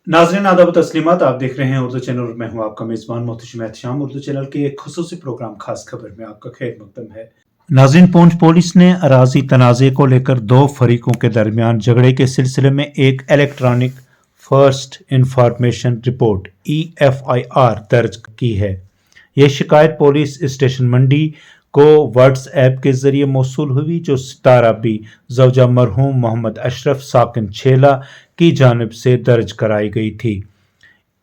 नाज़रीन आदाब तस्लीमात, आप देख रहे हैं उर्दू चैनल और मैं हूं आपका मेज़बान मोहतशिम एहतशाम। उर्दू चैनल के एक खुसूसी प्रोग्राम खास खबर में आपका खैर मकदम है। नाज़रीन, पूंछ पुलिस ने अराजी तनाज़े को लेकर दो फरीकों के दरमियान झगड़े के सिलसिले में एक electronic first information report EFIR दर्ज की है। यह शिकायत पुलिस स्टेशन मंडी को व्हाट्सएप के जरिए मौसूल हुई, जो सितारा बी ज़ौजा मरहूम मोहम्मद अशरफ साकिन छेला की जानिब से दर्ज कराई गई थी।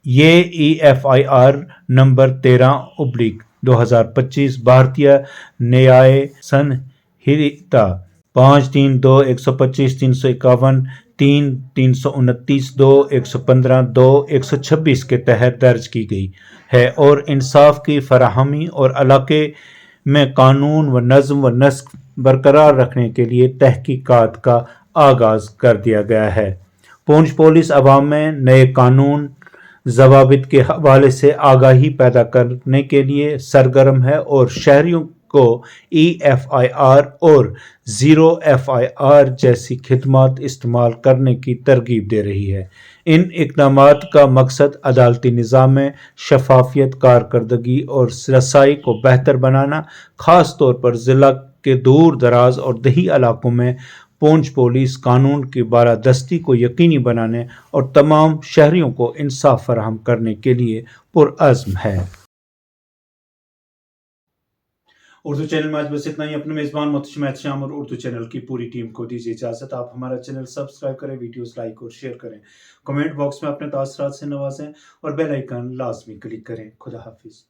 ये EFIR नंबर 13/2025 भारतीय न्याय संहिता 532, 125, 351, 329, 2, 115, 2, 126 के तहत दर्ज की गई है और इंसाफ की फराहमी और इलाके में कानून व नज़्म व नस्क बरकरार रखने के लिए तहकीकात का आगाज़ कर दिया गया है। पूंछ पुलिस अवाम में नए कानून ज़वाबित के हवाले से आगाही पैदा करने के लिए सरगर्म है और शहरियों को EFIR और ज़ीरो FIR जैसी खिदमात इस्तेमाल करने की तरगीब दे रही है। इन इक़दामात का मकसद अदालती निज़ाम में शफाफियत, कारकर्दगी और रसाई को बेहतर बनाना, ख़ास तौर पर ज़िला के दूर दराज और दही इलाकों में पूंछ पुलिस कानून की बालादस्ती को यकीनी बनाने और तमाम शहरियों को इंसाफ फराहम करने के लिए पुरअज़्म है। उर्दू चैनल में आज बस इतना ही। अपने मेज़बान मोहतशिम एहतशाम और उर्दू चैनल की पूरी टीम को दीजिए इजाज़त। आप हमारा चैनल सब्सक्राइब करें, वीडियोस लाइक और शेयर करें, कमेंट बॉक्स में अपने तासरात से नवाजें और बेल आइकन लाजमी क्लिक करें। खुदा हाफिज़।